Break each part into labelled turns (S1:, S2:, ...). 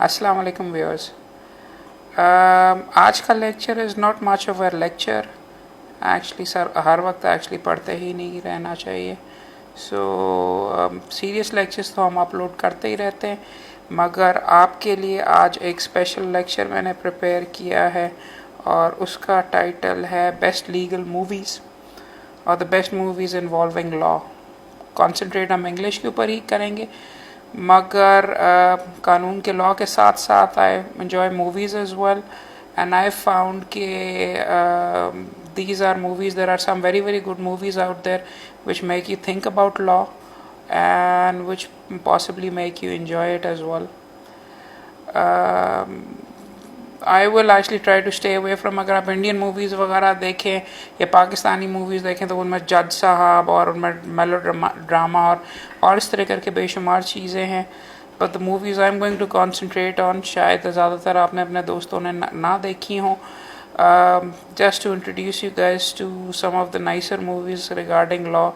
S1: अस्सलाम वालेकुम व्यूअर्स। आज का lecture is not much of a lecture actually. Sir हर वक्त एक्चुअली पढ़ते ही नहीं रहना चाहिए। सो सीरियस लेक्चर्स तो हम अपलोड करते ही रहते हैं, मगर आपके लिए आज एक स्पेशल लेक्चर मैंने प्रिपेयर किया है और उसका टाइटल है बेस्ट लीगल मूवीज़ और the best movies involving law. Concentrate हम इंग्लिश के ऊपर ही करेंगे, मगर कानून के लॉ के साथ साथ I enjoy movies as well and I found कि these are movies, there are some very good movies out there which make you think about law and which possibly make you enjoy it as well. I will actually try to stay away from, अगर आप Indian movies वगैरह देखें या Pakistani movies देखें तो उनमें जज साहब और उनमें मेलो ड्रामा और इस तरह करके बेशुमार चीज़ें हैं। But the movies I am going to concentrate on शायद ज़्यादातर आपने अपने दोस्तों ने ना देखी हों। Just to introduce you guys to some of the nicer movies regarding law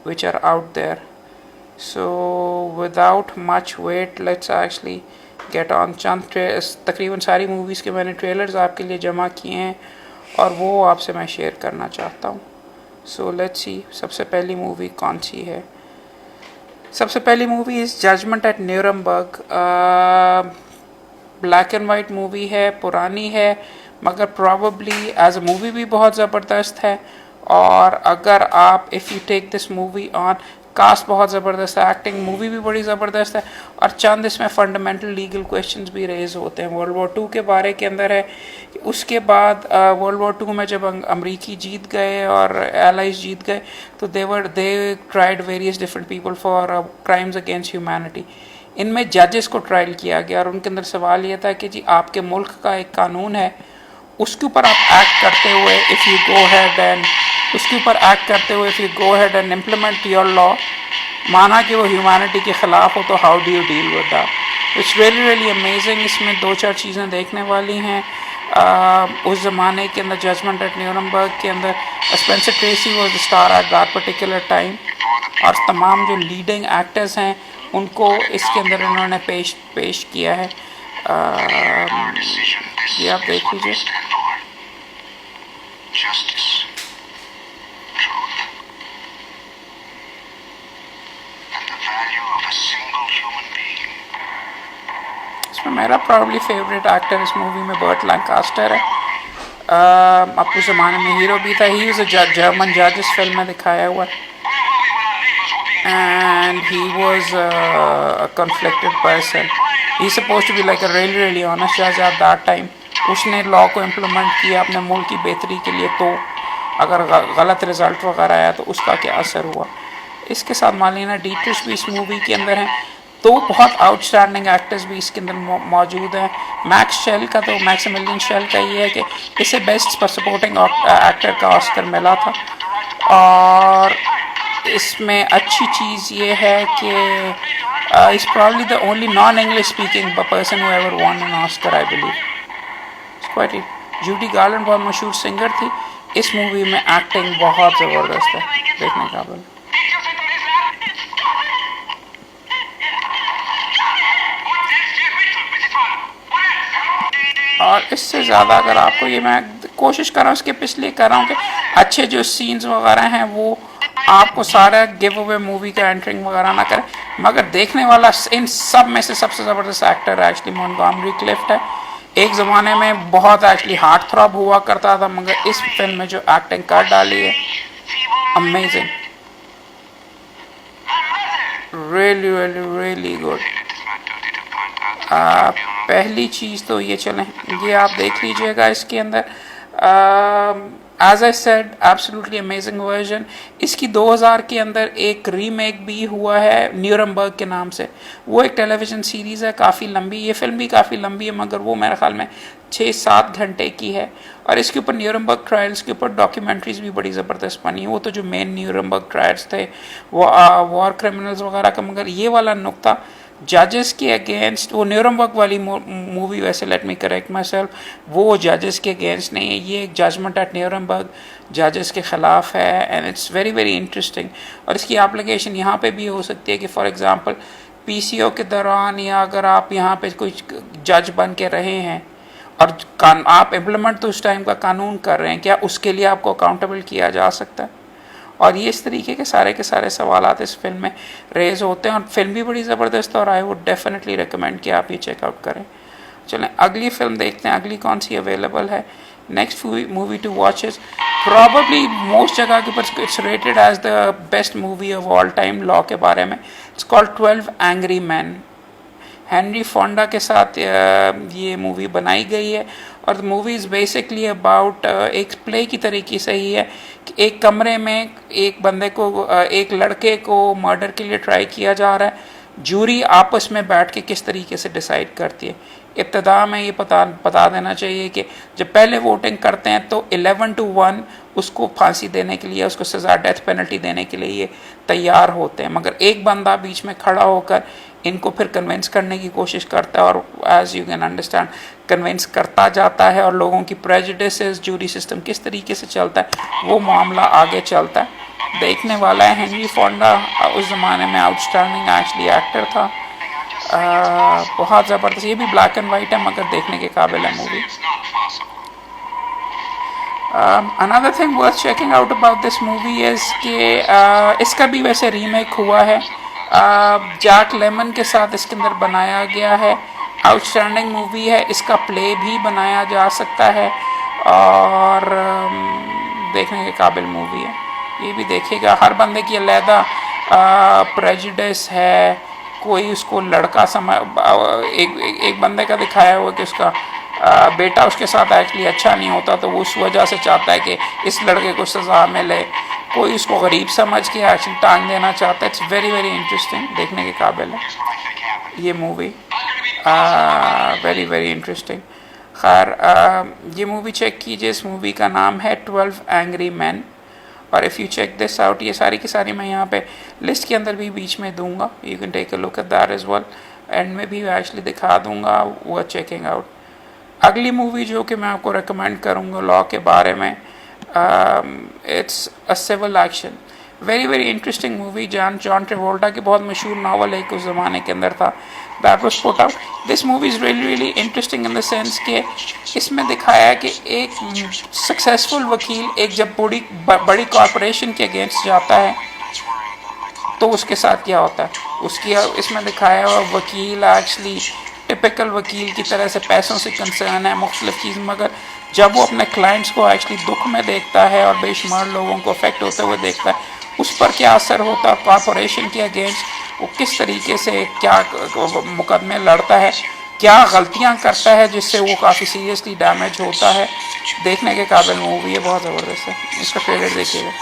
S1: which are out there. So without much wait, let's actually get on. तकरीबन सारी मूवीज़ के मैंने ट्रेलर्स आपके लिए जमा किए हैं और वो आपसे मैं शेयर करना चाहता हूँ। So let's see, सबसे पहली मूवी कौन सी है। सबसे पहली movie is judgement at Nuremberg. Black and white movie है, पुरानी है, मगर प्रॉबली एज अ मूवी भी बहुत ज़बरदस्त है। और अगर आप if you take this movie on, cast बहुत ज़बरदस्त है, एक्टिंग मूवी भी बड़ी ज़बरदस्त है और चंद इसमें फंडामेंटल लीगल क्वेश्चंस भी रेज होते हैं। वर्ल्ड वॉर टू के बारे के अंदर है। उसके बाद वर्ल्ड वॉर टू में जब अमरीकी जीत गए और एलाइज जीत गए तो they tried various different people for crimes against humanity. इनमें जजेस को ट्रायल किया गया और उनके अंदर सवाल ये था कि जी आपके मुल्क का एक कानून है, उसके ऊपर आप एक्ट करते हुए if you go had and उसके ऊपर एक्ट करते हुए if you go had and implement your law, माना कि वो ह्यूमैनिटी के ख़िलाफ़ हो, तो how do you deal with that. It's really amazing. इसमें दो चार चीज़ें देखने वाली हैं। उस ज़माने के अंदर जजमेंट एट न्यूरमबर्ग के अंदर Spencer Tracy was the star at that particular time और तमाम जो लीडिंग एक्टर्स हैं उनको इसके अंदर इन्होंने पेश किया है। ये आप देख लीजिए। इसमें मेरा प्रॉब्ली फेवरेट एक्टर इस मूवी में बर्ट लैंकास्टर है। अब उस ज़माने में हीरो भी था। ही वाज अ जर्मन जज इस फिल्म में दिखाया हुआ है and he was a conflicted person. He's supposed to be like a really honest judge at that time. उसने लॉ को इम्प्लीमेंट किया अपने मुल्क की बेहतरी के लिए, तो अगर गलत रिजल्ट वगैरह आया तो उसका क्या असर हुआ। इसके साथ मार्लेना डीट्रिच भी इस मूवी के अंदर हैं। तो बहुत आउटस्टैंडिंग एक्टर्स भी इसके अंदर मौजूद हैं। मैक्सिमिलियन शेल का ये है कि इसे बेस्ट सपोर्टिंग एक्टर का ऑस्कर मिला था। और इसमें अच्छी चीज़ ये है कि is probably the only non English speaking person who ever won an Oscar I believe. Quite it. Judy Garland बहुत मशहूर सिंगर थी। इस मूवी में एक्टिंग बहुत ज़बरदस्त है, देखने काबिल। और इससे ज़्यादा अगर आपको ये मैं कोशिश कर रहा हूँ, इसके इसलिए कर रहा हूँ कि अच्छे जो सीन्स वगैरह हैं वो आपको सारा गिव अवे मूवी का एंटरिंग वगैरह ना करें, मगर देखने वाला इन सब में से सबसे ज़बरदस्त एक्टर एक्चुअली मॉन्टगोमरी क्लिफ्ट है। एक ज़माने में बहुत एक्चुअली हार्ट थ्रॉब हुआ करता था, मगर इस फिल्म में जो एक्टिंग कर डाली है अमेजिंग, रियली गुड। पहली चीज़ तो ये चलें, ये आप देख लीजिएगा इसके अंदर। As I said absolutely amazing version. इसकी 2000 के अंदर एक रीमेक भी हुआ है न्यूरमबर्ग के नाम से। वो एक टेलीविज़न सीरीज़ है, काफ़ी लंबी। ये फिल्म भी काफ़ी लंबी है, मगर वो मेरे ख्याल में 6-7 घंटे की है। और इसके ऊपर न्यूरमबर्ग ट्रायल्स के ऊपर डॉक्यूमेंट्रीज भी बड़ी ज़बरदस्त बनी। वो तो जो मेन न्यूरमबर्ग ट्रायल्स थे वो वॉर क्रिमिनल्स वगैरह का, मगर ये वाला नुक्ता जजेस के अगेंस्ट, वो न्यूरमबर्ग वाली मूवी वैसे, let me correct my self, वो जजेस के अगेंस्ट नहीं है। ये एक जजमेंट एट न्यूरमबर्ग जजेस के ख़िलाफ़ है एंड इट्स वेरी इंटरेस्टिंग। और इसकी एप्लीकेशन यहाँ पे भी हो सकती है कि फॉर एग्ज़ाम्पल पीसीओ के दौरान, या अगर आप यहाँ पे कोई जज बन के रहे हैं और आप इम्प्लीमेंट तो उस टाइम का कानून कर रहे हैं, क्या उसके लिए आपको अकाउंटेबल किया जा सकता है? और ये इस तरीके के सारे सवालात इस फिल्म में रेज होते हैं और फिल्म भी बड़ी ज़बरदस्त है और आई वुड डेफिनेटली रिकमेंड कि आप ये चेकआउट करें। चलें अगली फिल्म देखते हैं, अगली कौन सी अवेलेबल है। Next movie to watch is probably most जगह के ऊपर it's rated as the best movie of all time law के बारे में। It's called 12 angry man. Henry Fonda के साथ ये मूवी बनाई गई है और the movie is basically about एक प्ले की तरीके से ही है कि एक कमरे में एक बंदे को एक लड़के को मर्डर के लिए ट्राई किया जा रहा है। जूरी आपस में बैठ के किस तरीके से डिसाइड करती है। इब्तदा में ये बता देना चाहिए कि जब पहले वोटिंग करते हैं तो 11-1 उसको फांसी देने के लिए, उसको सज़ा डेथ पेनल्टी देने के लिए ये तैयार होते हैं, मगर एक बंदा बीच में खड़ा होकर इनको फिर कन्विंस करने की कोशिश करता है और as you can understand convince करता जाता है और लोगों की प्रेजुडिसेस, जूरी सिस्टम किस तरीके से चलता है वो मामला आगे चलता है। देखने वाला है। हेनरी फोंडा उस ज़माने में आउटस्टैंडिंग एक्चुअली एक्टर था, बहुत ज़बरदस्त। ये भी ब्लैक एंड वाइट है मगर देखने के काबिल है movie. Another thing worth checking out about this movie is कि इसका भी वैसे रीमेक हुआ है, जैक लेमन के साथ इसके अंदर बनाया गया है। आउटस्टैंडिंग मूवी है, इसका प्ले भी बनाया जा सकता है और देखने के काबिल मूवी है। ये भी देखेगा। हर बंदे की अलहदा प्रेजुडिस है, कोई उसको लड़का एक बंदे का दिखाया हुआ कि उसका बेटा उसके साथ एक्चुअली अच्छा नहीं होता तो वो उस वजह से चाहता है कि इस लड़के को सज़ा मिले। कोई उसको गरीब समझ के एक्चुअली टांग देना चाहता है। इट्स वेरी वेरी इंटरेस्टिंग, देखने के काबिल है ये मूवी, वेरी वेरी इंटरेस्टिंग। खैर ये मूवी चेक कीजिए। इस मूवी का नाम है 12 एंग्री मैन और if you check this out, ये सारी की सारी मैं यहाँ पे लिस्ट के अंदर भी बीच में दूंगा, you can take a look at that as well, end में भी एक्चुअली दिखा दूंगा वो चेकिंग आउट। अगली मूवी जो कि मैं आपको रिकमेंड करूँगा लॉ के बारे में, it's a civil action, very very interesting movie. John Travolta की बहुत मशहूर नावल एक उस ज़माने के अंदर था, that was put out. This movie is really really interesting in the sense कि इसमें दिखाया है कि एक सक्सेसफुल वकील एक जब बड़ी कॉरपोरेशन के अगेंस्ट जाता है तो उसके साथ क्या होता है। उसकी इसमें दिखाया हुआ वकील एक्चुअली टिपिकल वकील की तरह से पैसों से कंसर्न है, मुख्तलिफ चीज़, मगर जब वो अपने क्लाइंट्स को एक्चुअली दुख में देखता है और बेशुमार लोगों को अफेक्ट होते हुए देखता है, उस पर क्या असर होता है कॉरपोरेशन के अगेंस्ट, वो किस तरीके से क्या मुकदमे लड़ता है, क्या गलतियां करता है जिससे वो काफ़ी सीरियसली डैमेज होता है। देखने के काबिल मूवी है, बहुत ज़बरदस्त है। इसका ट्रेलर देखिएगा।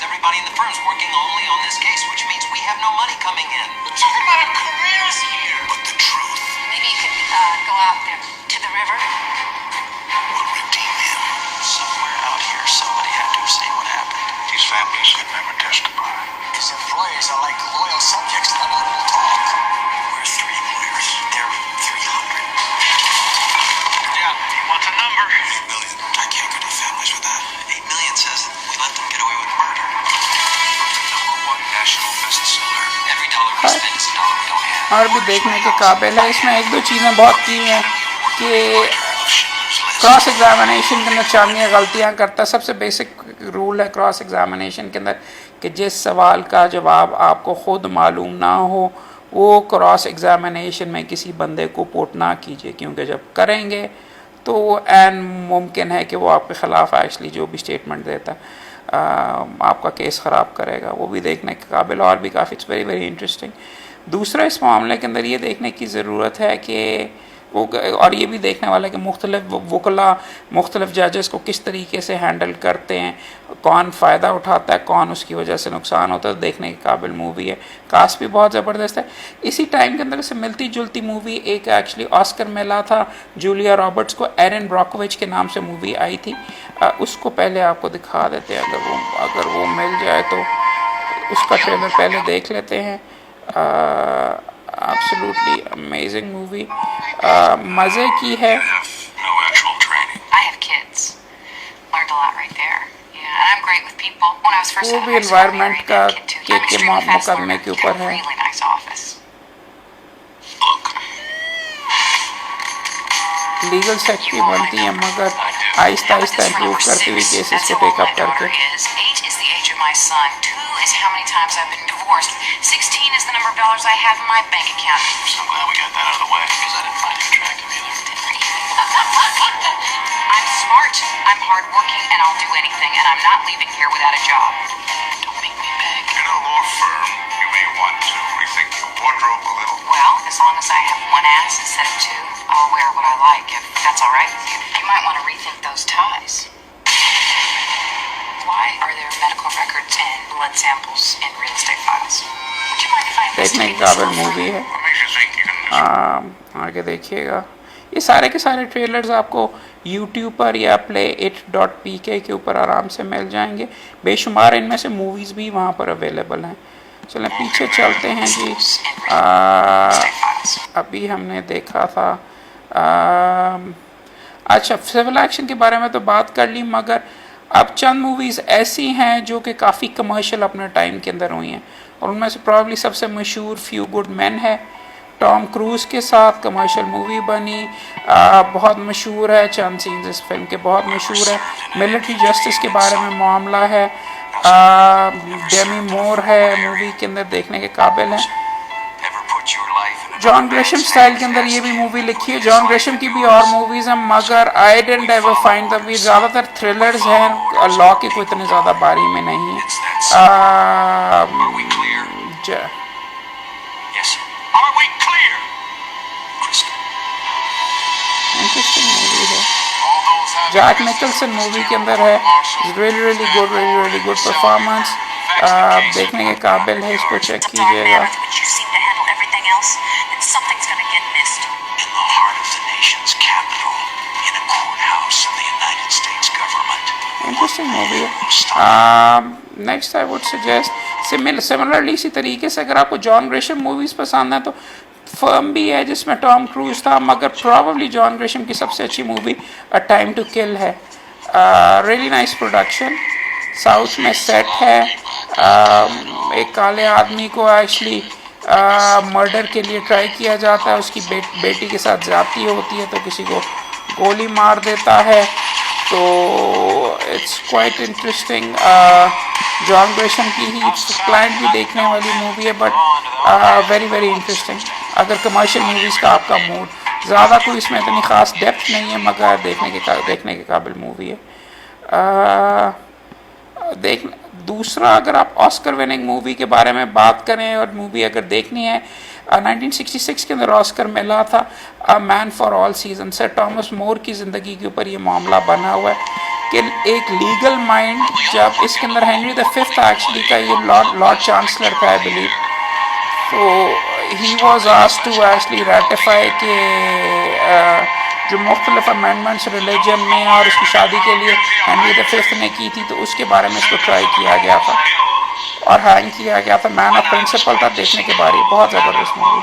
S2: Everybody in the firm's working only on this case, which means we have no money coming in. We're talking about our careers here. But the truth. Maybe you could go out there to the river. We'll redeem him. Somewhere out here, somebody had to say what happened. These families could never testify. His employees are like loyal subjects. None of them will talk. We're 3 lawyers. They're 300. Yeah, he wants a number. 8 million. I can't go to the families with that. 8 million says we let them get away with murder.
S1: और भी देखने के काबिल है। इसमें एक दो चीज़ें बहुत की हैं कि क्रॉस एग्जामिनेशन के अंदर चांदियाँ गलतियाँ करता है। सबसे बेसिक रूल है क्रॉस एग्जामिनेशन के अंदर कि जिस सवाल का जवाब आपको ख़ुद मालूम ना हो वो क्रॉस एग्जामिनेशन में किसी बंदे को पुट ना कीजिए, क्योंकि जब करेंगे तो एन मुमकिन है कि वो आपके ख़िलाफ़ एक्चुअली जो भी स्टेटमेंट देता है आपका केस ख़राब करेगा। वो भी देखने के काबिल और भी काफ़ी इट्स वेरी वेरी इंटरेस्टिंग। दूसरा इस मामले के अंदर ये देखने की ज़रूरत है कि वो, और ये भी देखने वाला है कि मुख्तलिफ वकला मुख्तलिफ जजेस को किस तरीके से हैंडल करते हैं, कौन फ़ायदा उठाता है, कौन उसकी वजह से नुकसान होता है। देखने के काबिल मूवी है। कास्ट भी बहुत ज़बरदस्त है। इसी टाइम के अंदर से मिलती जुलती मूवी एक एक्चुअली ऑस्कर मिला था जूलिया रॉबर्ट्स को, एरन ब्रॉकोविच के नाम से मूवी आई थी। उसको पहले आपको दिखा देते हैं, अगर वो मिल जाए तो उसका ट्रेलर पहले देख लेते हैं। एब्सोल्युटली अमेजिंग मूवी, मज़े की है।
S2: I have kids. Learned a lot right there. Yeah, and I'm great with people. When I was first
S1: वो
S2: in
S1: भी
S2: high school, I
S1: environment
S2: married
S1: का
S2: that kid too. I'm
S1: के
S2: extremely fast
S1: मुकदमे
S2: learner.
S1: के ऊपर
S2: Got a
S1: है।
S2: really nice office. Look.
S1: Legal secretary बनती हैं मगर आहिस्ता आहिस्ता इम्प्रूव करती हुई केसेस
S2: That's
S1: को
S2: how old my
S1: take up
S2: daughter
S1: करके।
S2: is. 8 is the age of my son. 2 is how many times I've been divorced. 16 is the number of dollars I have in my bank account.
S3: I'm glad we got that out of the way because I didn't find you attractive either.
S2: I'm smart, I'm hardworking, and I'll do anything, and I'm not leaving here without a job.
S3: Don't make me beg.
S4: In a law firm, you may want to rethink your wardrobe a little.
S2: Well, as long as I have one ass instead of two, I'll wear what I like, if that's all right with you. You might want to rethink those ties. Why are there medical records and blood samples in real estate files? Would you mind if I
S1: देखने
S2: investigate
S1: के
S2: this
S1: काबिल
S2: little
S1: movie
S2: further?
S1: है।
S4: What makes you think you can
S1: आगे देखिएगा, ये सारे के सारे ट्रेलर्स आपको YouTube पर या playit.pk के ऊपर आराम से मिल जाएंगे। बेशुमार इनमें से मूवीज़ भी वहाँ पर अवेलेबल हैं। चलें पीछे चलते हैं जी। अभी हमने देखा था अच्छा सिविल एक्शन के बारे में तो बात कर ली, मगर अब चंद मूवीज़ ऐसी हैं जो कि काफ़ी कमर्शियल अपने टाइम के अंदर हुई हैं, और उनमें से प्रॉब्ली सबसे मशहूर फ्यू गुड मैन है। टॉम क्रूज़ के साथ कमर्शियल मूवी बनी, बहुत मशहूर है। चंद सीन्स इस फिल्म के बहुत मशहूर है। मिलिट्री जस्टिस के बारे में मामला है। डेमी मोर है मूवी के अंदर, देखने के काबिल है। जॉन ग्रेशम स्टाइल के अंदर ये भी मूवी लिखी है। जॉन ग्रेशम की भी और मूवीज़ हैं, मगर I didn't ever find the वी, ज़्यादातर थ्रिलर्स हैं, लॉ के कोई इतने ज़्यादा बारी में नहीं है। इंटरेस्टिंग मूवी है। जैक निकल्सन मूवी के अंदर है। रियली गुड परफॉर्मेंस, देखने के काबिल है, इसको चेक कीजिएगा। इंटरेस्टिंग मूवी है। Next I would suggest similarly इसी तरीके से अगर आपको जॉन ग्रेशम मूवीज़ पसंद है तो फर्म भी है जिसमें टॉम क्रूज था, मगर प्रॉबली जॉन ग्रेशम की सबसे अच्छी movie a time to kill है। रियली नाइस प्रोडक्शन, साउथ में सेट है। एक काले आदमी को एक्चुअली मर्डर के लिए ट्राई किया जाता है, उसकी बेटी के साथ ज्यादती होती है तो किसी को गोली मार देता है, तो it's quite interesting. John Gresham की ही क्लाइंट भी देखने वाली मूवी है, बट वेरी इंटरेस्टिंग। अगर कमर्शियल मूवीज़ का आपका मूड, ज़्यादा कोई इसमें इतनी ख़ास डेप्थ नहीं है, मगर देखने के काबिल मूवी है। दूसरा अगर आप ऑस्कर विनिंग मूवी के बारे में बात करें और मूवी अगर देखनी है, 1966 के अंदर ऑस्कर मिला था a man for all season. Sir Thomas More की ज़िंदगी के ऊपर ये मामला बना हुआ है कि एक लीगल माइंड, जब इसके अंदर हेनरी द फिफ्थ एक्चुअली का ये लॉर्ड चांसलर था आई बिलीव, तो he was asked to actually ratify के जो मुख्तलिफ अमेंडमेंट्स रिलीजन में और उसकी शादी के लिए हेनरी द फिफ्थ ने की थी, तो उसके बारे में इसको ट्राई किया गया था और हैंग किया गया था। मैन ऑफ प्रिंसिपल था, देखने के बारे में बहुत ज़बरदस्त movie.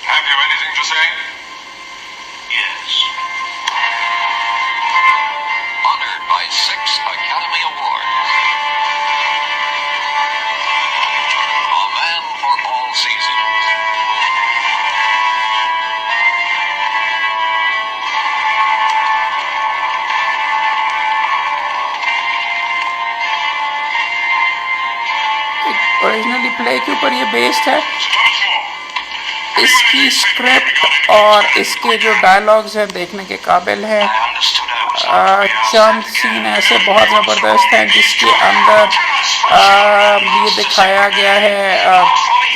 S4: Have you anything to say?
S3: Yes. Honored by 6 Academy Awards. A man for all seasons.
S1: Originally play के ऊपर ये बेस्ड है। इसकी स्क्रिप्ट और इसके जो डायलॉग्स हैं देखने के काबिल है। चंद सीन ऐसे बहुत ज़बरदस्त हैं जिसके अंदर ये दिखाया गया है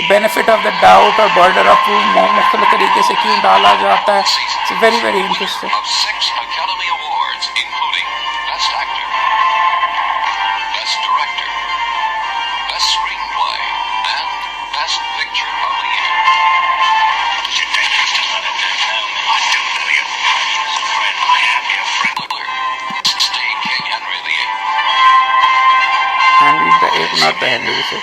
S1: बेनिफिट ऑफ द डाउट और बर्डन ऑफ प्रूफ मुख्तलिफ तरीके से क्यों डाला जाता है। It's very interesting.
S3: Of 6 Academy Awards, including Best Actor, Best Director, Best Screenplay, and Best Picture of the Year.
S4: I do know you. As a friend, I am your friend.
S3: Stay King Henry VIII.
S1: Henry VIII, not the Henry VI.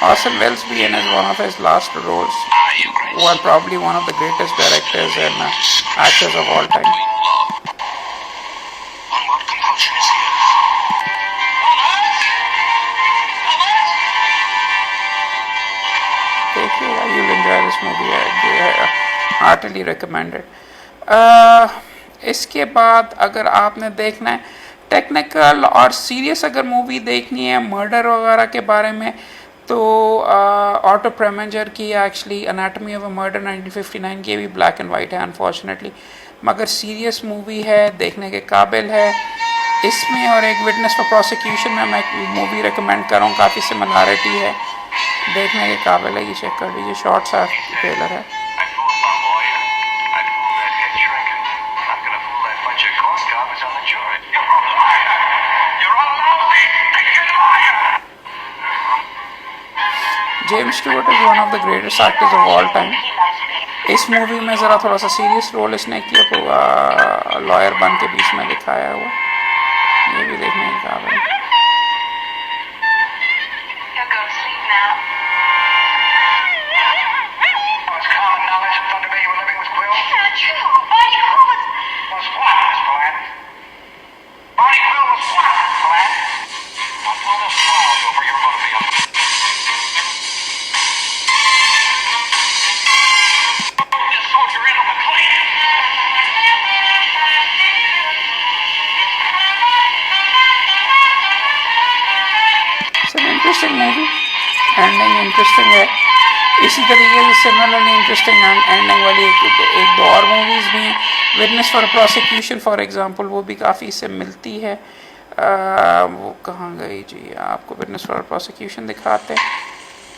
S1: Orson Welles began as one of his last roles.
S4: Are you great?
S1: Probably one of the greatest directors in actors of all time.
S3: between love.
S4: On what compulsion is he?
S1: देखिएगा, you'll enjoy this movie. I heartily recommend it. इसके बाद अगर आपने देखना है technical और serious अगर movie देखनी है मर्डर वगैरह के बारे में, तो ऑटो प्रेमेंजर की actually anatomy of a murder 1959 की भी ब्लैक एंड वाइट है अनफॉर्चुनेटली, मगर सीरियस मूवी है, देखने के काबिल है. इसमें और एक विटनेस फॉर प्रोसिक्यूशन में मैं मूवी रिकमेंड कर रहा हूँ, काफ़ी सिमिलरिटी है, देखने के काबिल है. ये चेक कर लीजिए, शॉर्ट सा ट्रेलर है.
S4: I fooled my lawyer. I fooled that head shrinker. I'm gonna fool that bunch of court coppers on the jury. You're a liar! You're a lousy, thinking liar!
S1: James Stuart is one of the greatest actors of all time. इस movie में ज़रा थोड़ा सा serious role इसने किया, तो lawyer बन के बीच में दिखाया हुआ, ये भी देखने के काबिल है.
S2: You'll go to sleep now.
S4: It's common knowledge that Thunder Bay you were living with Quill.
S2: Not true. Barney Quill was...
S4: Was what, Miss Bland? Barney Quill was what, Miss Bland? I'll pull this file over. You're going to be up. This soldier in on the clean.
S1: It's an interesting movie, ending interesting है. इसी तरीके से similarly interesting ending वाली एक दो और movies भी हैं. Witness for prosecution for example, वो भी काफ़ी इससे मिलती है. वो कहाँ गई जी, आपको विटनेस फॉर प्रोसिक्यूशन दिखाते हैं.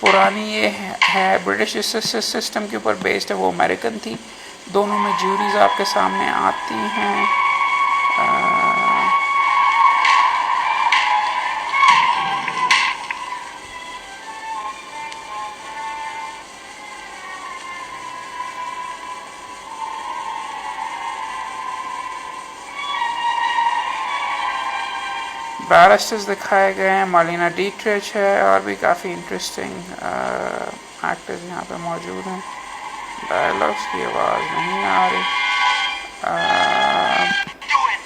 S1: पुरानी ये है ब्रिटिश सिस्टम के ऊपर बेस्ड है, वो अमेरिकन थी. दोनों में ज्यूरीज आपके सामने आती हैं. बैरिस्टर्स दिखाए गए हैं, मालिना डीट्रिच है, और भी काफ़ी इंटरेस्टिंग एक्टर्स यहाँ पे मौजूद हैं. डायलॉग्स की आवाज़ नहीं आ रही.
S4: Do it.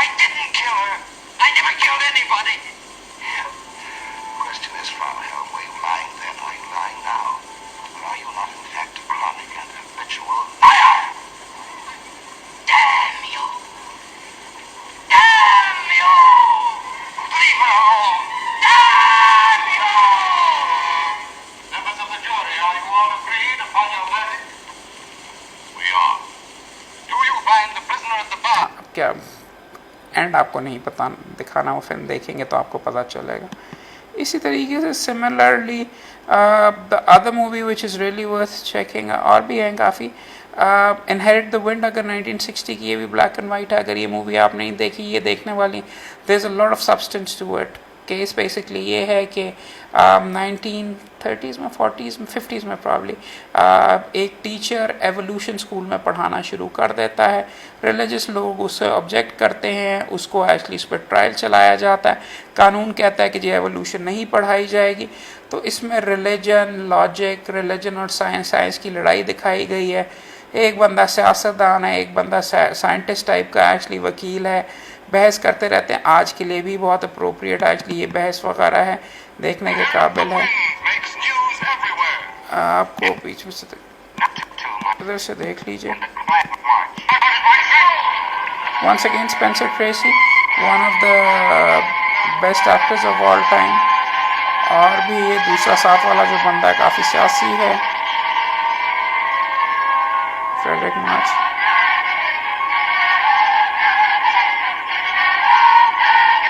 S4: I didn't kill her. I never killed anybody. Question is, Frau Hell, were you lying then? Are you lying now? Or are you not, in fact, a chronic and habitual liar? Damn you! Damn you! Leave her alone! Damn you! Members of the jury, are you all agreed upon your verdict? We are. Do you find the prisoner at the bar?
S1: अब क्या and आपको नहीं पता दिखाना, वो film देखेंगे तो आपको पता चलेगा. इसी तरीके से similarly the other movie which is really worth checking, और भी हैं काफ़ी. इनहेरिट द विंड अगर 1960 की, ये भी ब्लैक एंड वाइट है. अगर ये मूवी आप नहीं देखी, ये देखने वाली. There is a lot of substance to it. Case basically ये है कि 1930s में, 40s में, 50s में प्रॉब्ली एक टीचर एवोल्यूशन स्कूल में पढ़ाना शुरू कर देता है. रिलीजियस लोग उससे ऑब्जेक्ट करते हैं, उसको एक्चुअली इस पर ट्रायल चलाया जाता है. कानून कहता है कि ये एवोल्यूशन नहीं पढ़ाई जाएगी. तो इसमें रिलीजन, लॉजिक, रिलीजन और साइंस की लड़ाई दिखाई गई है. एक बंदा सियासतदान है, एक बंदा साइंटिस्ट टाइप का एक्चुअली वकील है, बहस करते रहते हैं. आज के लिए भी बहुत अप्रोप्रिएट एक्चुअली ये बहस वगैरह है, देखने के काबिल है.
S4: Makes news everywhere.
S1: आपको बीच में से इधर से देख लीजिए. Once again Spencer Tracy, one of the best actors of all time. और भी ये दूसरा साथ वाला जो बंदा है काफ़ी सियासी है, Fredric March.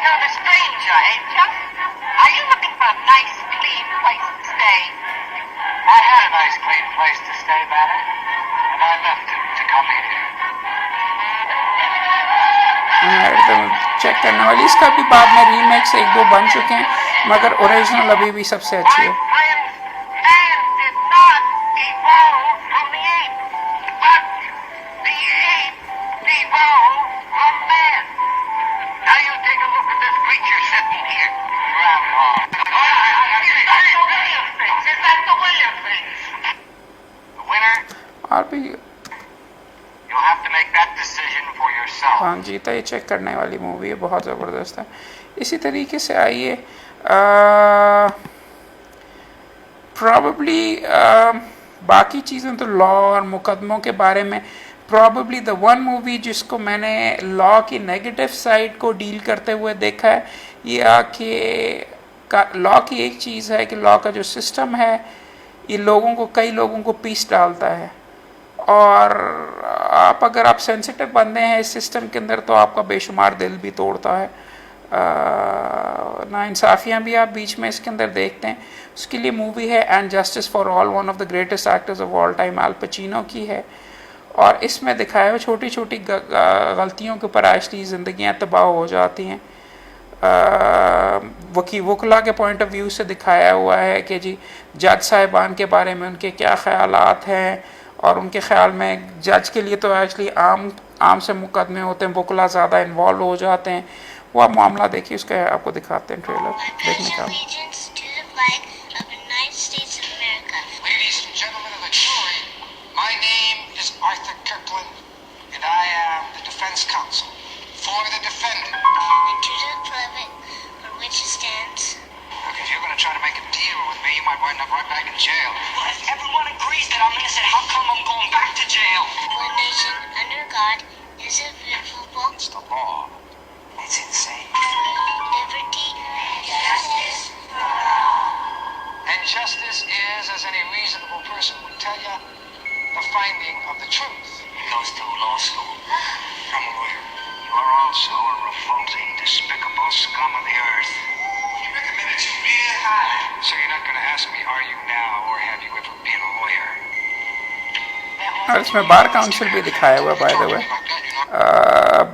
S2: You're a stranger, ain't you? Are you looking for a nice, clean place to stay?
S4: I had a nice clean place to stay, Banner, and I left it to come here.
S1: Check करने वाली. इसका भी बाद में remakes एक दो बन चुके हैं, मगर ओरिजिनल अभी भी सबसे अच्छी है.
S2: My friends, man did not evolve from the ape, but the ape evolved from man.
S4: Now you take a look at this creature sitting here. Grandpa.
S2: Is that the way of things? Is that the way of things?
S4: The winner,
S1: और भी
S4: you'll have to make that decision for yourself.
S1: हाँ जी, तो ये check करने वाली movie है, बहुत ज़बरदस्त है। इसी तरीके से आइए प्रॉबली बाकी चीज़ें तो लॉ और मुकदमों के बारे में प्रॉबली द वन मूवी जिसको मैंने लॉ की नेगेटिव साइड को डील करते हुए देखा है, ये कि लॉ की एक चीज़ है कि लॉ का जो सिस्टम है ये कई लोगों को पीस डालता है, और आप अगर आप सेंसिटिव बंदे हैं इस सिस्टम के अंदर तो आपका बेशुमार दिल भी तोड़ता है। नाइंसाफ़ियाँ भी आप बीच में इसके अंदर देखते हैं। उसके लिए मूवी है and justice for all, one of the greatest actors of all time, Al Pacino की है, और इसमें दिखाया हुआ छोटी छोटी गलतियों के ऊपर एक्चुअली ज़िंदगियाँ तबाह हो जाती हैं। वकीला के पॉइंट ऑफ व्यू से दिखाया हुआ है कि जी जज साहिबान के बारे में उनके क्या ख्यालात हैं, और उनके ख्याल में जज के लिए तो एक्चुअली आम से मुकदमे होते हैं, वकीला ज़्यादा इन्वॉल्व हो जाते हैं। वो आप मामला देखिए, उसका आपको दिखाते हैं ट्रेलर देखने का।
S2: Ladies and gentlemen of the jury, my name is Arthur Kirkland, and I am the defense counsel for the defendant.
S5: And to the private for which it stands.
S2: Look, if you're going to try to make a deal with me, you might wind up right back in jail. Well, if everyone agrees that I'm innocent, how come I'm going back to jail?
S5: One nation under God is indivisible.
S2: It's the law. It's insane.
S5: Liberty, justice for
S2: And justice is, as any reasonable person would tell you, the finding of the truth. He goes to law school. I'm a lawyer. You are also a revolting, despicable scum of the earth. You recommended you real high. So you're not going to ask me, are you now, or have you ever been a lawyer?
S1: और इसमें bar council भी दिखाया हुआ by the way,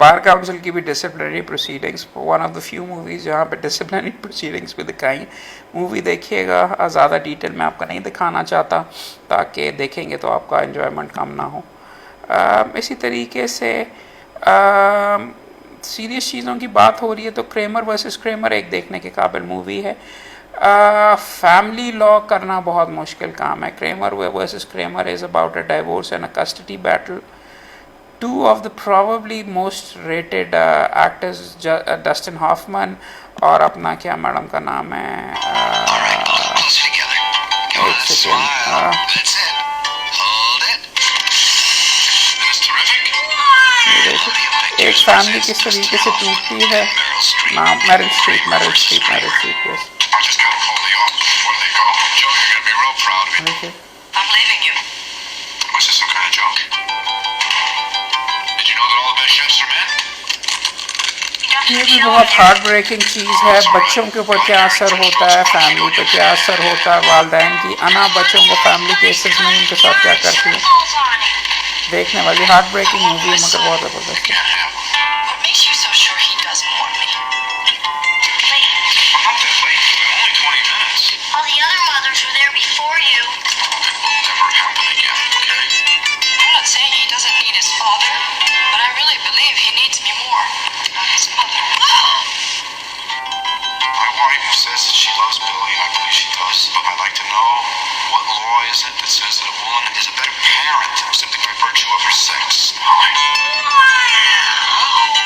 S1: bar council की भी disciplinary proceedings, one of the few movies जहाँ पे disciplinary proceedings भी दिखाई। मूवी देखिएगा, ज़्यादा डिटेल में आपका नहीं दिखाना चाहता ताकि देखेंगे तो आपका एंजॉयमेंट कम ना हो। इसी तरीके से सीरियस चीज़ों की बात हो रही है तो क्रेमर वर्सेस क्रेमर एक देखने के काबिल मूवी है। फैमिली लॉ करना बहुत मुश्किल काम है। Kramer versus Kramer is about a divorce and a custody battle. Two of the probably most rated actors, Dustin Hoffman और अपना क्या मैडम का नाम है, एक सेकेंड, एक फैमिली किस तरीके से टूटती है। नाम marriage street, yes.
S2: I'm leaving you.
S3: Was this some kind of joke? Did you know that all the best chefs are men?
S1: ये भी बहुत हार्ट ब्रेकिंग चीज़ है। बच्चों के ऊपर क्या असर होता है, फैमिली पर क्या असर होता है, वालदैन की अना बच्चों को फैमिली केसेस में उनके साथ क्या करती है। देखने वाली हार्ट ब्रेकिंग मूवी है, मगर बहुत ज़बरदस्त है।
S2: What makes you so sure he doesn't want me?
S3: I'm not that late. Only 20 minutes.
S5: All the other mothers were there before you.
S3: It will never happen again, okay?
S2: I'm not saying he doesn't need his father, but I really believe he needs me more, not his mother.
S3: My wife says that she loves Billy, and I believe she does. But I'd like to know, what law is it that says that a woman is a better parent simply by virtue of her sex?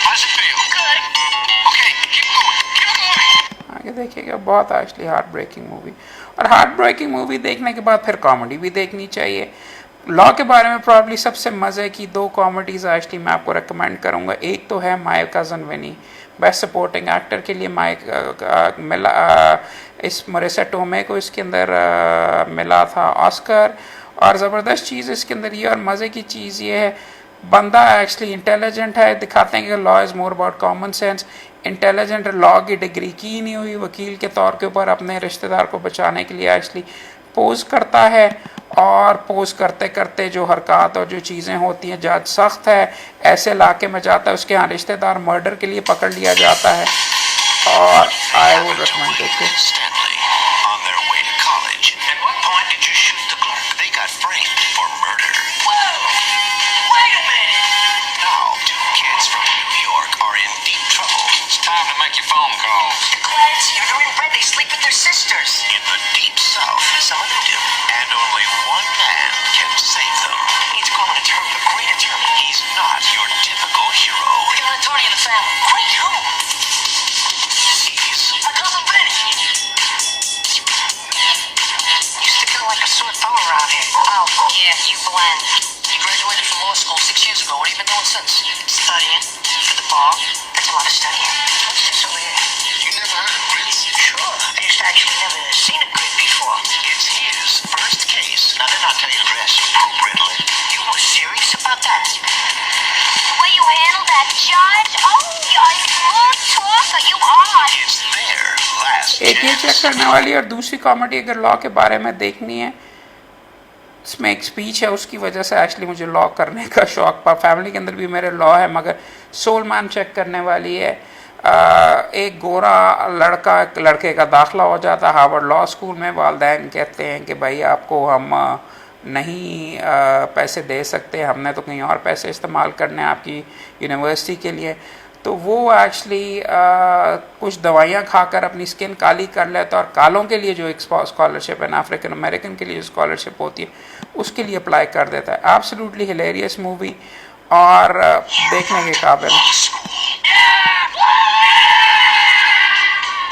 S3: How does it feel?
S5: Good.
S3: Okay, keep going. Keep going.
S1: आगे देखिएगा, बहुत actually heart breaking movie. और heart breaking movie देखने के बाद फिर comedy भी देखनी चाहिए। लॉ के बारे में प्रॉब्ली सबसे मज़े की दो कॉमेडीज़ एक्चुअली मैं आपको रेकमेंड करूँगा। एक तो है my cousin Vinny, best supporting actor के लिए मिला, इस मरिसा टोमे को इसके अंदर मिला था ऑस्कर। और ज़बरदस्त चीज़ इसके अंदर ये और मज़े की चीज़ ये है, बंदा एक्चुअली इंटेलिजेंट है। दिखाते हैं कि law is more about common sense. Intelligent, law की डिग्री की नहीं हुई, वकील के तौर के ऊपर अपने रिश्तेदार को बचाने के लिए एक्चुअली पोज करता है, और पोज करते करते जो हरकत और जो चीज़ें होती हैं, जज सख्त है, ऐसे इलाके में जाता है उसके यहाँ रिश्तेदार मर्डर के लिए पकड़ लिया जाता है। और I would recommend it.
S3: Stanley, on their way to college. At what point did you shoot the clerk? They got framed for murder.
S2: Whoa! Wait a minute!
S3: Now, two kids from New York are in deep trouble.
S4: It's time to make your phone calls.
S2: Clancy, you're inbred. They sleep with their sisters.
S3: In the deep south, some of them do. And only one man can save them.
S2: We need to call an attorney, a great attorney.
S3: He's not your typical hero.
S2: We got a Tony in the family. Great, who?
S3: He's
S2: My cousin Benny. You sticking like a sore thumb around here. Oh, yeah, you blend. You graduated from law school 6 years ago. What have you been doing since? Studying. For the bar. That's a lot of studying. What's this over here?
S3: you never heard of Grits?
S2: Sure. I just actually never seen a grid before.
S3: It's his first case. Now they're not telling you to dress appropriately.
S2: You were serious about that?
S5: The way you handle that, Judge. Oh, you're a smooth talker. You are.
S3: It's their last
S1: एक ये check
S3: chance.
S1: करने वाली और दूसरी comedy अगर law के बारे में देखनी है, इसमें एक स्पीच है, उसकी वजह से एक्चुअली मुझे लॉ करने का शौक पा। फैमिली के अंदर भी मेरे लॉ है, मगर सोल मैन चेक करने वाली है। एक गोरा लड़के का दाखिला हो जाता है हार्वर्ड लॉ स्कूल में। वालिदैन कहते हैं कि भाई आपको हम नहीं पैसे दे सकते, हमने तो कहीं और पैसे इस्तेमाल करने हैं आपकी यूनिवर्सिटी के लिए। तो वो एक्चुअली कुछ दवाइयाँ खाकर अपनी स्किन काली कर लेता है और कालों के लिए जो एक स्कॉलरशिप है, अफ्रीकन अमेरिकन के लिए जो स्कॉलरशिप होती है, उसके लिए अप्लाई कर देता है। एब्सोल्युटली हिलेरियस मूवी और देखने के काबिल।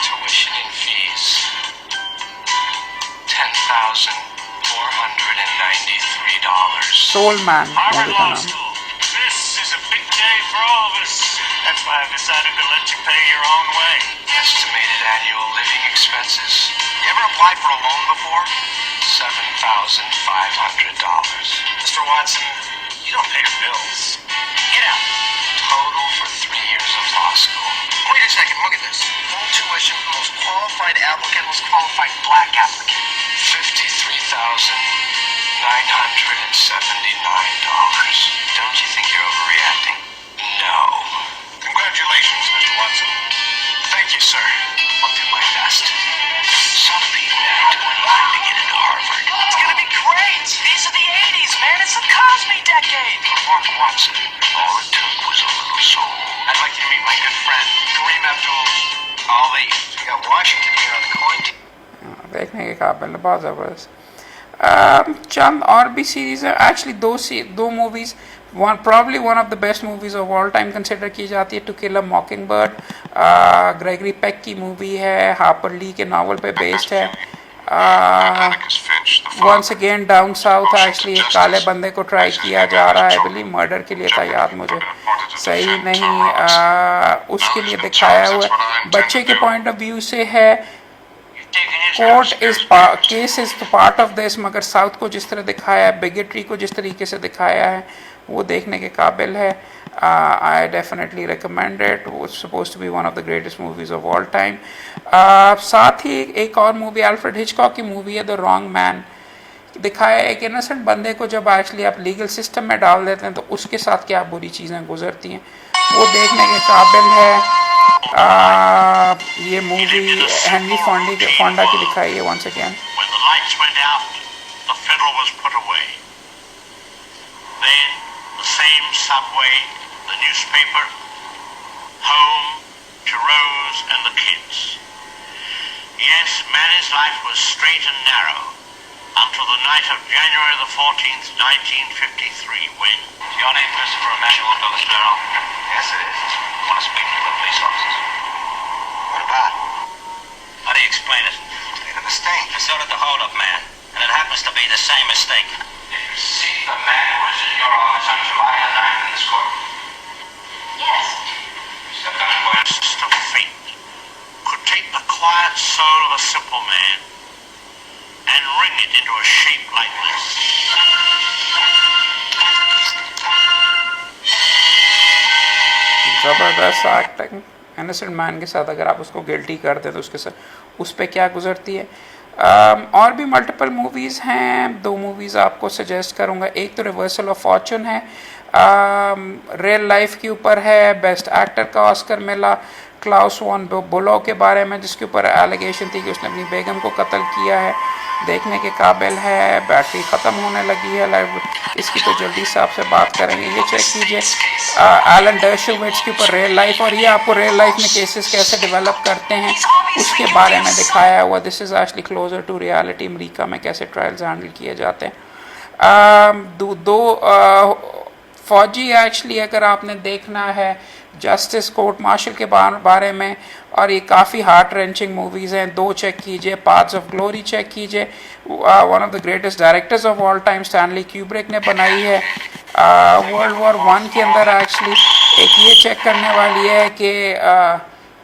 S3: Tuition and fees. $10,493.
S1: Soul man
S4: Harvard
S1: movie का
S4: Law
S1: नाम।
S4: School. This is a big day for all of us. That's why I've decided to let you pay your own way.
S3: Estimated annual living expenses. You ever applied for a loan before? $7,500.
S4: Mr. Watson, you don't pay your bills. Get out.
S3: Total for 3 years of law school.
S2: Wait a second, look at this. Full tuition for the most qualified applicant, most qualified black applicant.
S3: $53,979. Don't you think you're overreacting? No.
S4: Congratulations, Mr. Watson.
S3: Thank you, sir. I'll do my best. Some people need to do anything to get into Harvard.
S2: It's gonna be great. These are the 80s, man. It's the Cosby decade.
S3: For Mark Watson, all it took was a little soul.
S4: I'd like you to meet my good friend, Kareem Abdul-Ali.
S2: We got Washington here on the coin.
S1: देखने के काबिल है, बहुत ज़बरदस्त। चंद और भी series है, actually दो movies, probably one of the best movies of all time consider की जाती है, to kill a mockingbird. Gregory Peck की मूवी है, हार्पर ली के नावल पे बेस्ड है।
S3: Atticus Finch, the father.
S1: Once again down south actually एक काले बंदे को ट्राई किया जा रहा है, बिलीव मर्डर के लिए था, याद मुझे सही नहीं, उसके लिए दिखाया हुआ है। बच्चे के पॉइंट ऑफ व्यू से है, court is case is part of this, मगर साउथ को जिस तरह दिखाया है, बिगेटरी को जिस तरीके से दिखाया है, वो देखने के काबिल है। I definitely recommend it. वो suppose to be one of the greatest movies of all time. साथ ही एक और मूवी अल्फ्रेड हिचकॉक की मूवी है द रॉन्ग मैन, दिखाया है एक इनोसेंट बंदे को जब एक्चुअली आप लीगल सिस्टम में डाल देते हैं तो उसके साथ क्या बुरी चीज़ें गुजरती हैं, वो देखने के काबिल है। ये मूवी हेनरी फोंडा की दिखाई है once again.
S4: When the lights went out, the fiddle was put away. Then, the same subway, the newspaper, home to Rose and the kids. Yes, Manny's life was straight and narrow until the night of January the 14th, 1953, when...
S3: Is your name Christopher Emmanuel Billesborough?
S4: Yes, it is.
S3: I want to speak to the police officers.
S4: What about?
S3: How do you explain it?
S4: Made a mistake.
S3: And so did the hold-up man. And it happens to be the same mistake. Did you see the man who was in your office on July the 9th in this court?
S5: Yes.
S3: Step down and where?
S4: Still fate could take the quiet soul of a simple man and wring it into a shape like this.
S1: ज़बरदस्त acting, innocent man के साथ अगर आप उसको guilty कर दें तो उसके साथ उस पर क्या गुजरती है। और भी मल्टीपल मूवीज़ हैं, दो मूवीज़ आपको सजेस्ट करूँगा। एक तो रिवर्सल ऑफ फॉर्चून है, रियल लाइफ के ऊपर है, बेस्ट एक्टर का ऑस्कर मिला क्लाउस वॉन बुलो के बारे में, जिसके ऊपर एलिगेशन थी कि उसने अपनी बेगम को कत्ल किया है, देखने के काबिल है। बैटरी ख़त्म होने लगी है लाइव, इसकी तो जल्दी से आपसे बात करेंगे। ये चेक कीजिए एलन डर्शोविट्ज के ऊपर रियल लाइफ, और ये आपको रियल लाइफ में केसेस कैसे डेवलप करते हैं उसके बारे में दिखाया हुआ। This is actually closer to reality, America में कैसे ट्रायल्स हैंडल किए जाते हैं। दो फौजी एक्चुअली अगर आपने देखना है जस्टिस कोर्ट मार्शल के बारे में, और ये काफ़ी हार्ट रेंचिंग मूवीज़ हैं। 2 चेक कीजिए, पाथ्स ऑफ ग्लोरी चेक कीजिए, one of the greatest directors of all time Stanley Kubrick ने बनाई है। वर्ल्ड वॉर 1 के अंदर एक्चुअली एक ये चेक करने वाली है कि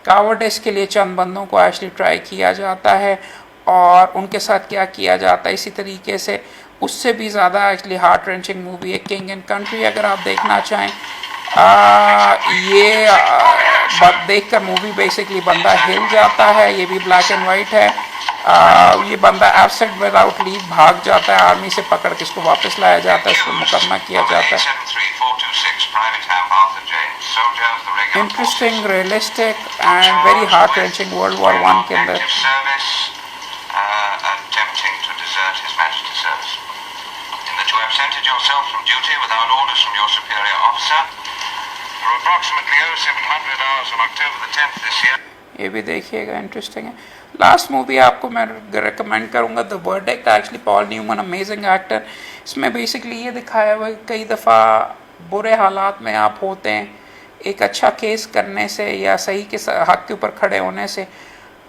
S1: कावर्डिस के लिए चंद बंदों को एक्चुअली ट्राई किया जाता है और उनके साथ क्या किया जाता है। इसी तरीके से उससे भी ज़्यादा एक्चुअली हार्ट रेंचिंग मूवी है किंग एंड कंट्री, अगर आप देखना चाहें। ये देखकर मूवी बेसिकली बंदा हिल जाता है। ये भी ब्लैक एंड वाइट है। ये बंदा एब्सेंट विदाउट लीव भाग जाता है, आर्मी से पकड़ के इसको वापस लाया जाता है, इसको मुकदमा किया जाता है। Interesting, realistic and very heart wrenching world war 1 के अंदर।
S3: You have absented yourself from duty without orders from your superior officer for approximately 0700 hours on October the 10th this year.
S1: ये भी देखिएगा, इंटरेस्टिंग है। लास्ट मूवी आपको मैं recommend करूँगा the verdict. Actually Paul Newman amazing actor. इसमें basically ये दिखाया हुआ है कि कई दफ़ा बुरे हालात में आप होते हैं, एक अच्छा केस करने से या सही के हक के ऊपर खड़े होने से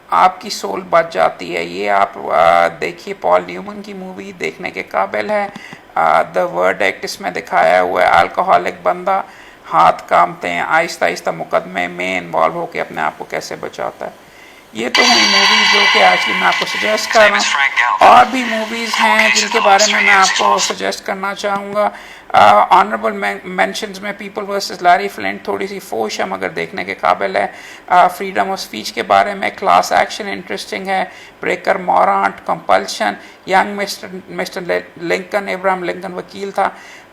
S1: आपकी सोल बच जाती है। ये आप देखिए, पॉल न्यूमन की मूवी देखने के काबिल है। द वर्डिक्ट इसमें दिखाया हुआ है अल्कोहलिक बंदा, हाथ कांपते हैं, आहिस्ता आहिस्ता मुकदमे में इन्वॉल्व होकर अपने आप को कैसे बचाता है। ये तो हुई मूवीज़ जो कि एक्चुअली मैं आपको सजेस्ट कर रहा हूँ। और भी मूवीज़ हैं जिनके बारे में मैं आपको सजेस्ट करना चाहूँगा। ऑनरेबल मेंशंस में पीपल वर्सेस लैरी फ्लिंट थोड़ी सी फोश है मगर देखने के काबिल है। फ्रीडम ऑफ स्पीच के बारे में, क्लास एक्शन इंटरेस्टिंग है। Breaker Morant, compulsion, young mister Lincoln, Ibrahim Lincoln वकील था।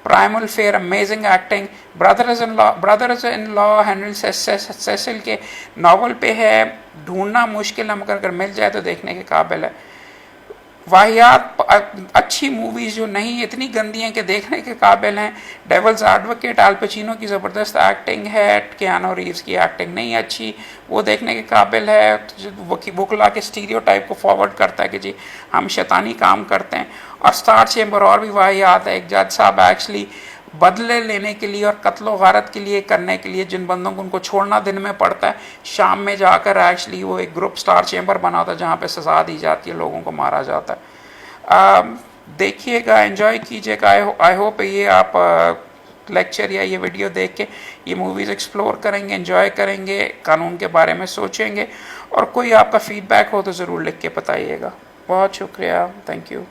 S1: Primal fear amazing acting. Brothers in law Henry Cecil के नावल पे है, ढूंढना मुश्किल है मगर अगर मिल जाए तो देखने के काबिल है। वाहियात अच्छी मूवीज़ जो नहीं इतनी गंदी हैं कि देखने के काबिल हैं। डेविल्स एडवोकेट, अल पचिनो की ज़बरदस्त एक्टिंग है, कियानो रीव्स की एक्टिंग नहीं अच्छी, वो देखने के काबिल है। वकीला के स्टीरियोटाइप को फॉरवर्ड करता है कि जी हम शैतानी काम करते हैं। और स्टार चैम्बर और भी वाहियात है। एक जज साहब एक्चुअली बदले लेने के लिए और कत्लो गारत के लिए करने के लिए जिन बंदों को उनको छोड़ना दिन में पड़ता है, शाम में जाकर एक्चुअली वो एक ग्रुप स्टार चैम्बर बना होता है जहाँ पे सज़ा दी जाती है, लोगों को मारा जाता है। देखिएगा, एंजॉय कीजिएगा। आई होप ये आप लेक्चर या ये वीडियो देख के ये मूवीज़ एक्सप्लोर करेंगे, एंजॉय करेंगे, कानून के बारे में सोचेंगे। और कोई आपका फीडबैक हो तो ज़रूर लिख के बताइएगा। बहुत शुक्रिया, थैंक यू।